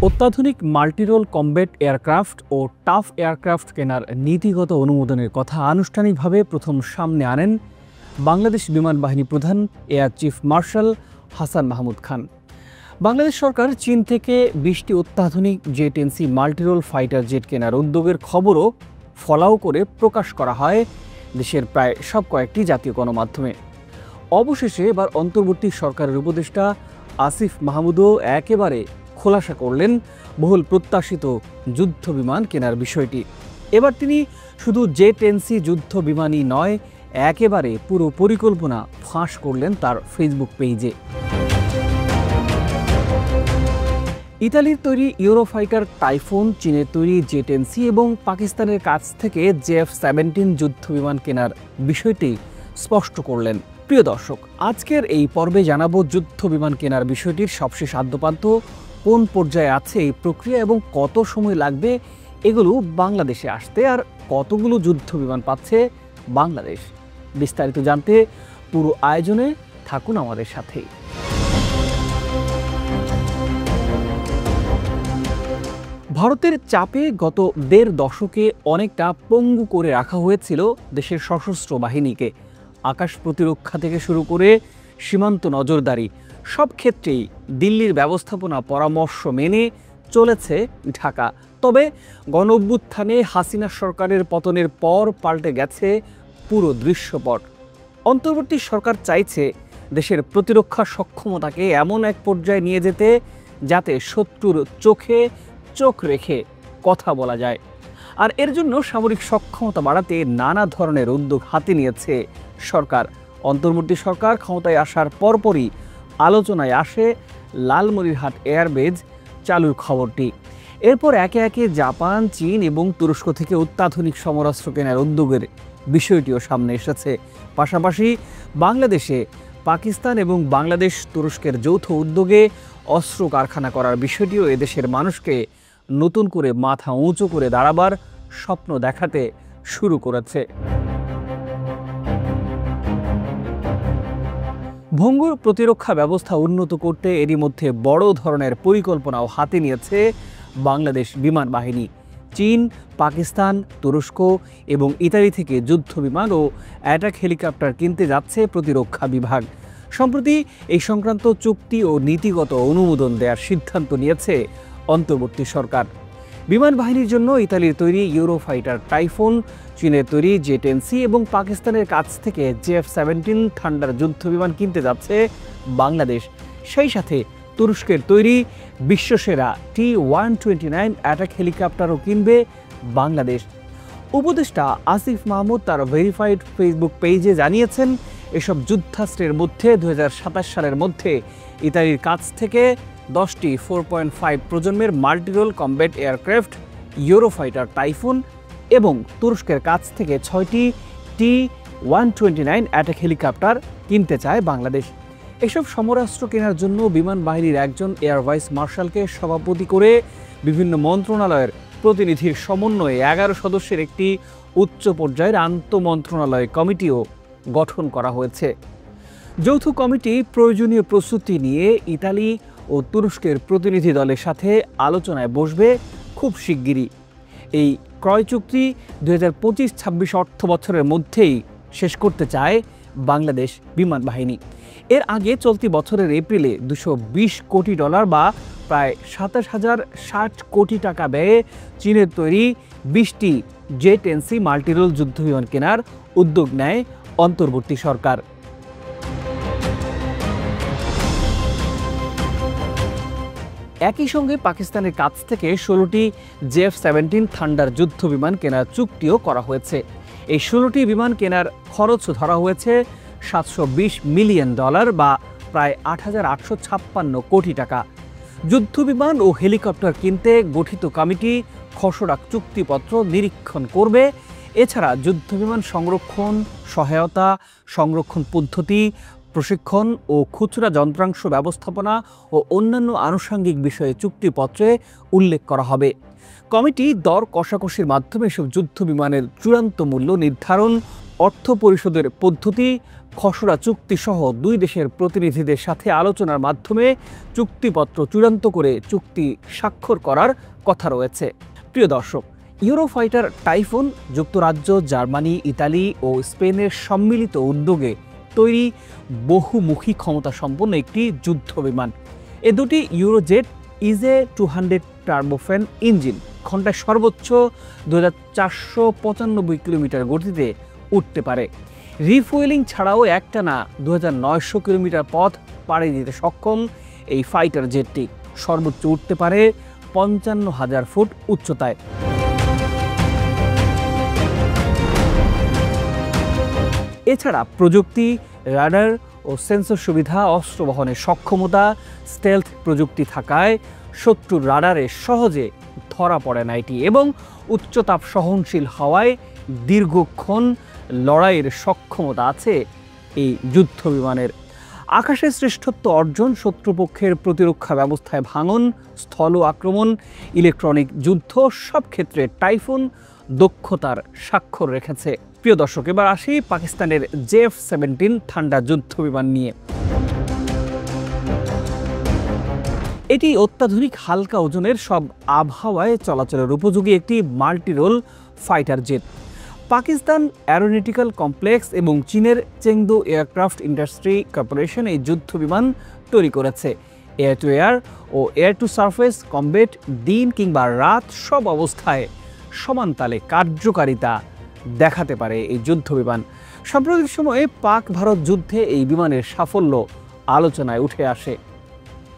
অত্যাধুনিক multirole combat aircraft ও tough aircraft কেনার নীতিগত অনুমোদনের কথা আনুষ্ঠানিকভাবে প্রথম সামনে আনেন বাংলাদেশ বিমান বাহিনী প্রধান air chief marshal Hasan Mahmud Khan. Bangladesh সরকার চীন থেকে ২০টি অত্যাধুনিক জে-10C মাল্টিরোল ফাইটার জেট কেনার উদ্যোগের খবরও ফলাও করে প্রকাশ করা হয় দেশের প্রায় সব কয়েকটি জাতীয় গণমাধ্যমে। অবশেষে এবার অন্তর্বর্তী সরকারের উপদেষ্টা আসিফ মাহমুদও একেবারে খোলাসা করলেন বহুল প্রত্যাশিত যুদ্ধ বিমান কেনার বিষয়টি। এবার তিনি শুধু জে-10C যুদ্ধ বিমানই নয়, একেবারে পুরো পরিকল্পনা ফাঁস করলেন তার ফেসবুক পেজে। ইতালির তৈরি ইউরোফাইটার টাইফুন, চীনের তৈরি জে-10C এবং পাকিস্তানের কাছ থেকে JF-17 যুদ্ধ বিমান কেনার বিষয়টি স্পষ্ট করলেন। প্রিয় দর্শক, আজকের এই পর্বে জানাবো যুদ্ধ বিমান কেনার বিষয়টির সবশেষ আদ্যোপান্ত, কোন পর্যায়ে আছে এই প্রক্রিয়া এবং কত সময় লাগবে এগুলো বাংলাদেশে আসতে, আর কতগুলো যুদ্ধ বিমান পাচ্ছে বাংলাদেশ। বিস্তারিত জানতে পুরো আয়োজনে থাকুন আমাদের সাথেই। ভারতের চাপে গত দেড় দশকে অনেকটা পঙ্গু করে রাখা হয়েছিল দেশের সশস্ত্র বাহিনীকে। আকাশ প্রতিরক্ষা থেকে শুরু করে সীমান্ত নজরদারি সব ক্ষেত্রেই দিল্লির ব্যবস্থাপনা পরামর্শ মেনে চলেছে ঢাকা। তবে গণঅভ্যুত্থানে হাসিনা সরকারের পতনের পর পাল্টে গেছে পুরো দৃশ্যপট। অন্তর্বর্তী সরকার চাইছে দেশের প্রতিরক্ষা সক্ষমতাকে এমন এক পর্যায়ে নিয়ে যেতে যাতে শত্রুর চোখে চোখ রেখে কথা বলা যায়। আর এর জন্য সামরিক সক্ষমতা বাড়াতে নানা ধরনের উদ্যোগ হাতে নিয়েছে সরকার। অন্তর্বর্তী সরকার ক্ষমতায় আসার পরপরই আলোচনায় আসে লালমনিরহাট এয়ারবেজ চালুর খবরটি। এরপর একে একে জাপান, চীন এবং তুরস্ক থেকে অত্যাধুনিক সমরাস্ত্র কেনার উদ্যোগের বিষয়টিও সামনে এসেছে। পাশাপাশি বাংলাদেশে পাকিস্তান এবং বাংলাদেশ তুরস্কের যৌথ উদ্যোগে অস্ত্র কারখানা করার বিষয়টিও এদেশের মানুষকে নতুন করে মাথা উঁচু করে দাঁড়াবার স্বপ্ন দেখাতে শুরু করেছে। ভঙ্গুর প্রতিরক্ষা ব্যবস্থা উন্নত করতে এরই মধ্যে বড় ধরনের পরিকল্পনাও হাতে নিয়েছে বাংলাদেশ বিমান বাহিনী। চীন, পাকিস্তান, তুরস্ক এবং ইতালি থেকে যুদ্ধ বিমান ও অ্যাটাক হেলিকপ্টার কিনতে যাচ্ছে প্রতিরক্ষা বিভাগ। সম্প্রতি এই সংক্রান্ত চুক্তি ও নীতিগত অনুমোদন দেওয়ার সিদ্ধান্ত নিয়েছে অন্তর্বর্তী সরকার। বিমান বাহিনীর জন্য ইতালির তৈরি ইউরোফাইটার টাইফুন, চীনের তৈরি জে-10C এবং পাকিস্তানের কাছ থেকে JF-17 থান্ডার যুদ্ধ বিমান কিনতে যাচ্ছে বাংলাদেশ। সেই সাথে তুরস্কের তৈরি বিশ্বসেরা T-129 অ্যাটাক হেলিকপ্টারও কিনবে বাংলাদেশ। উপদেষ্টা আসিফ মাহমুদ তার ভেরিফাইড ফেসবুক পেজে জানিয়েছেন, এসব যুদ্ধাস্ত্রের মধ্যে 2027 সালের মধ্যে ইতালির কাছ থেকে 10টি 4.5 প্রজন্মের multirole combat aircraft Eurofighter typhoon এবং তুরস্কের কাছ থেকে 6টি T-129 অ্যাটাক হেলিকপ্টার কিনতে চায় বাংলাদেশ। এসব সমরাস্ত্র কেনার জন্য বিমান বাহিনীর একজন এয়ার ভাইস মার্শালকে সভাপতি করে বিভিন্ন মন্ত্রণালয়ের প্রতিনিধির সমন্বয়ে 11 সদস্যের একটি উচ্চ পর্যায়ের আন্তঃমন্ত্রণালয় কমিটিও গঠন করা হয়েছে। যৌথ কমিটি প্রয়োজনীয় প্রস্তুতি নিয়ে ইতালি ও তুরস্কের প্রতিনিধি দলের সাথে আলোচনায় বসবে খুব শিগগিরই। এই ক্রয় চুক্তি 2025-26 অর্থ বছরের মধ্যেই শেষ করতে চায় বাংলাদেশ বিমান বাহিনী। এর আগে চলতি বছরের এপ্রিলে $220 কোটি বা প্রায় 27,060 কোটি টাকা ব্যয়ে চীনের তৈরি 20টি জে-10C মাল্টিরোল যুদ্ধ বিমান কেনার উদ্যোগ নেয় অন্তর্বর্তী সরকার। একই সঙ্গে পাকিস্তানের কাছ থেকে 16টি JF-17 থান্ডার যুদ্ধ বিমান কেনার চুক্তিও করা হয়েছে। এই 16টি বিমান কেনার খরচ ধরা হয়েছে $720 মিলিয়ন বা প্রায় 8,856 কোটি টাকা। যুদ্ধ বিমান ও হেলিকপ্টার কিনতে গঠিত কমিটি খসড়া চুক্তিপত্র নিরীক্ষণ করবে। এছাড়া যুদ্ধ বিমান সংরক্ষণ, সহায়তা, সংরক্ষণ পদ্ধতি, প্রশিক্ষণ ও খুচরা যন্ত্রাংশ ব্যবস্থাপনা ও অন্যান্য আনুষঙ্গিক বিষয়ে চুক্তিপত্রে উল্লেখ করা হবে। কমিটি দর কষাকষির মাধ্যমে এসব যুদ্ধ বিমানের চূড়ান্ত মূল্য নির্ধারণ অর্থ পরিশোধের পদ্ধতি, খসড়া চুক্তি সহ দুই দেশের প্রতিনিধিদের সাথে আলোচনার মাধ্যমে চুক্তিপত্র চূড়ান্ত করে চুক্তি স্বাক্ষর করার কথা রয়েছে। প্রিয় দর্শক, ইউরোফাইটার টাইফুন যুক্তরাজ্য, জার্মানি, ইতালি ও স্পেনের সম্মিলিত উদ্যোগে তৈরি বহুমুখী ক্ষমতা সম্পন্ন একটি যুদ্ধ বিমান। এ দুটি ইউরোজেট EJ-200 টার্বোফ্যান ইঞ্জিন ঘন্টায় সর্বোচ্চ 2495 কিলোমিটার গতিতে উঠতে পারে। রিফুয়েলিং ছাড়াও একটানা 2900 কিলোমিটার পথ পাড়ি দিতে সক্ষম এই ফাইটার জেটটি সর্বোচ্চ উঠতে পারে 55,000 ফুট উচ্চতায়। এছাড়া প্রযুক্তি, রাডার ও সেন্সর সুবিধা, অস্ত্র বহনের সক্ষমতা, স্টেলথ প্রযুক্তি থাকায় শত্রুর রাডারে সহজে ধরা পড়ে না এটি, এবং উচ্চতাপ সহনশীল হওয়ায় দীর্ঘক্ষণ লড়াইয়ের সক্ষমতা আছে এই যুদ্ধ বিমানের। আকাশে শ্রেষ্ঠত্ব অর্জন, শত্রুপক্ষের প্রতিরক্ষা ব্যবস্থায় ভাঙন, স্থল আক্রমণ, ইলেকট্রনিক যুদ্ধ সব ক্ষেত্রে টাইফুন দক্ষতার স্বাক্ষর রেখেছে। প্রিয় দর্শক, এবার আসি পাকিস্তানের JF-17 ঠান্ডা যুদ্ধ বিমান নিয়ে। এটি অত্যাধুনিক হালকা ওজনের, সব আবহাওয়ায় চলাচলের উপযোগী একটি multirole fighter jet. Pakistan aeronautical complex এবং চীনের চেংদু এয়ারক্রাফট ইন্ডাস্ট্রি কর্পোরেশন এই যুদ্ধ বিমান তৈরি করেছে। এয়ার টু এয়ার ও এয়ার টু সারফেস কমব্যাট দিন কিংবা রাত সব অবস্থায় সমান তালে কার্যকারিতা দেখাতে পারে এই যুদ্ধ বিমান। সাম্প্রতিক সময়ে পাক ভারত যুদ্ধে এই বিমানের সাফল্য আলোচনায় উঠে আসে।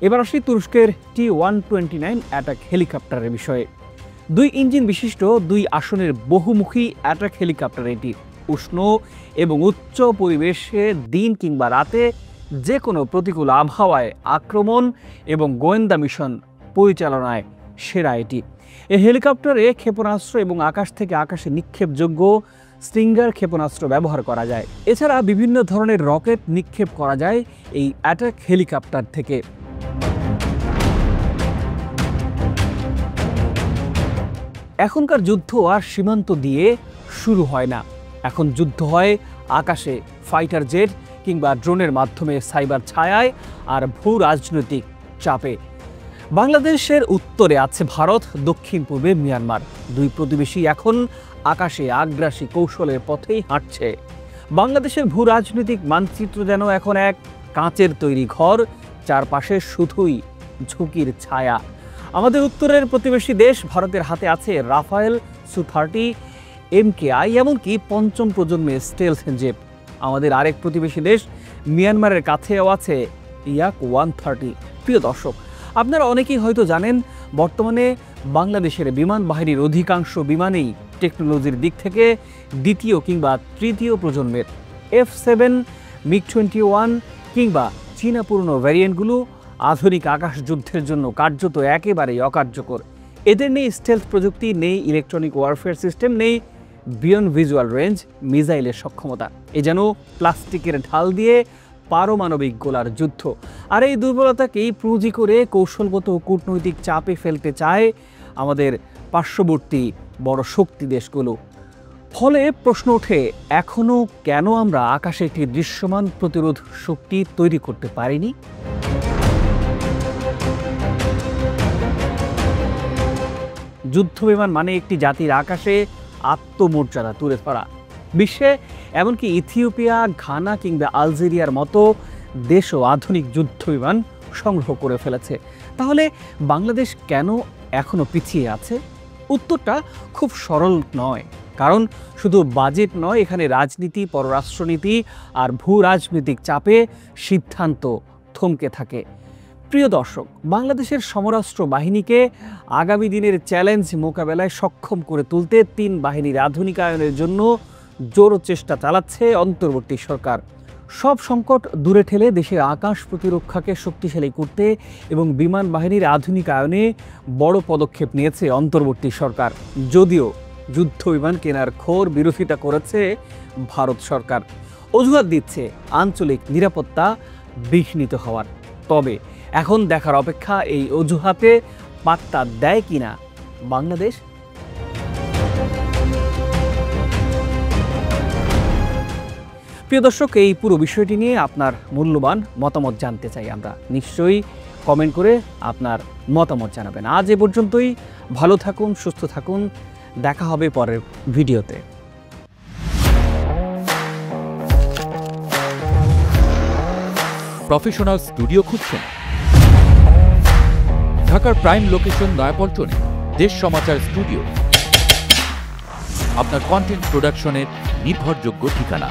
এবার আসি তুরস্কের T-129 অ্যাটাক হেলিকপ্টারের বিষয়ে। 2 ইঞ্জিন বিশিষ্ট 2 আসনের বহুমুখী অ্যাটাক হেলিকপ্টার এটি। উষ্ণ এবং উচ্চ পরিবেশে দিন কিংবা রাতে যে কোনো প্রতিকূল আবহাওয়ায় আক্রমণ এবং গোয়েন্দা মিশন পরিচালনায় সেরা এটি। এই হেলিকপ্টারে ক্ষেপণাস্ত্র এবং আকাশ থেকে আকাশে নিক্ষেপযোগ্য স্টিঙ্গার ক্ষেপণাস্ত্র ব্যবহার করা যায়। এছাড়া বিভিন্ন ধরনের রকেট নিক্ষেপ করা যায় এই অ্যাটাক হেলিকপ্টার থেকে। এখনকার যুদ্ধ আর সীমান্ত দিয়ে শুরু হয় না, এখন যুদ্ধ হয় আকাশে ফাইটার জেট কিংবা ড্রোনের মাধ্যমে, সাইবার ছায়ায় আর ভূ রাজনৈতিক চাপে। বাংলাদেশের উত্তরে আছে ভারত, দক্ষিণ পূর্বে মিয়ানমার। 2 প্রতিবেশী এখন আকাশে আগ্রাসী কৌশলের পথেই হাঁটছে। বাংলাদেশের ভূ রাজনৈতিক মানচিত্র যেন এখন এক কাঁচের তৈরি ঘর, চারপাশে শুধুই ঝুঁকির ছায়া। আমাদের উত্তরের প্রতিবেশী দেশ ভারতের হাতে আছে রাফায়েল, Su-30, MKI, এমনকি 5ম প্রজন্মের স্টেলথ জেট। আমাদের আরেক প্রতিবেশী দেশ মিয়ানমারের কাছেও আছে Yak-130। প্রিয় দর্শক, আপনারা অনেকেই হয়তো জানেন বর্তমানে বাংলাদেশের বিমান বাহিনীর অধিকাংশ বিমানেই টেকনোলজির দিক থেকে 2য় কিংবা 3য় প্রজন্মের F-7, MiG-21 কিংবা চীনা পুরনো ভ্যারিয়েন্টগুলো আধুনিক আকাশ যুদ্ধের জন্য কার্যত একেবারেই অকার্যকর। এদের নেই স্টেলথ প্রযুক্তি, নেই ইলেকট্রনিক ওয়ারফেয়ার সিস্টেম, নেই বিয়ন্ড ভিজুয়াল রেঞ্জ মিসাইলের সক্ষমতা। এ যেন প্লাস্টিকের ঢাল দিয়ে পারমাণবিক গোলার যুদ্ধ। আর এই দুর্বলতাকেই পুঁজি করে কৌশলগত ও কূটনৈতিক চাপে ফেলতে চায় আমাদের পার্শ্ববর্তী বড় শক্তি দেশগুলো। ফলে প্রশ্ন ওঠে, এখনও কেন আমরা আকাশে একটি দৃশ্যমান প্রতিরোধ শক্তি তৈরি করতে পারিনি? যুদ্ধ বিমান মানে একটি জাতির আকাশে আত্মমর্যাদা তুলে ধরা। বিশ্বে এমনকি ইথিওপিয়া, ঘানা কিংবা আলজেরিয়ার মতো দেশও আধুনিক যুদ্ধ বিমান সংগ্রহ করে ফেলেছে। তাহলে বাংলাদেশ কেন এখনো পিছিয়ে আছে? উত্তরটা খুব সরল নয়, কারণ শুধু বাজেট নয়, এখানে রাজনীতি, পররাষ্ট্রনীতি আর ভূ রাজনৈতিক চাপে সিদ্ধান্ত থমকে থাকে। প্রিয় দর্শক, বাংলাদেশের সমরাস্ত্র বাহিনীকে আগামী দিনের চ্যালেঞ্জ মোকাবেলায় সক্ষম করে তুলতে 3 বাহিনীর আধুনিকায়নের জন্য জোর চেষ্টা চালাচ্ছে অন্তর্বর্তী সরকার। সব সংকট দূরে ঠেলে দেশের আকাশ প্রতিরক্ষাকে শক্তিশালী করতে এবং বিমান বাহিনীর আধুনিকায়নে বড় পদক্ষেপ নিয়েছে অন্তর্বর্তী সরকার। যদিও যুদ্ধ বিমান কেনার ঘোর বিরোধিতা করেছে ভারত সরকার, অজুহাত দিচ্ছে আঞ্চলিক নিরাপত্তা বিঘ্নিত হওয়ার। তবে এখন দেখার অপেক্ষা এই অজুহাতে পাত্তা দেয় কিনা বাংলাদেশ। প্রিয় দর্শক, এই পুরো বিষয়টি নিয়ে আপনার মূল্যবান মতামত জানতে চাই আমরা। নিশ্চয়ই কমেন্ট করে আপনার মতামত জানাবেন। আজ এ পর্যন্তই। ভালো থাকুন, সুস্থ থাকুন। দেখা হবে পরের ভিডিওতে। প্রফেশনাল স্টুডিও খুঁজছেন? ঢাকার প্রাইম লোকেশন নয়াপল্টনে দেশ সমাচার স্টুডিও আপনার কন্টেন্ট প্রোডাকশনের নির্ভরযোগ্য ঠিকানা।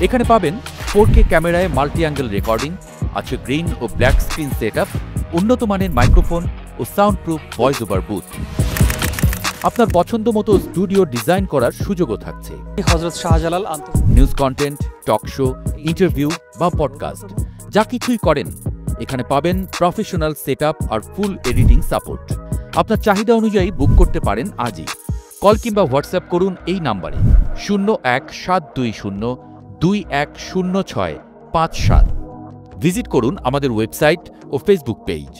এখানে পাবেন 4K ক্যামেরায় মাল্টি অ্যাঙ্গেল রেকর্ডিং, আছে গ্রিন ও ব্ল্যাক স্ক্রিন সেটআপ, উন্নত মানের মাইক্রোফোন ও sound proof voice over booth. আপনার পছন্দ মতো স্টুডিও ডিজাইন করার সুযোগও থাকছে। Hazrat Shahjalal news content, talk show, interview বা পডকাস্ট, যা কিছুই করেন এখানে পাবেন প্রফেশনাল সেটআপ আর ফুল এডিটিং সাপোর্ট। আপনার চাহিদা অনুযায়ী বুক করতে পারেন আজই। কল কিংবা হোয়াটসঅ্যাপ করুন এই নাম্বারে 01720210657। ভিজিট করুন আমাদের ওয়েবসাইট ও ফেসবুক পেজ।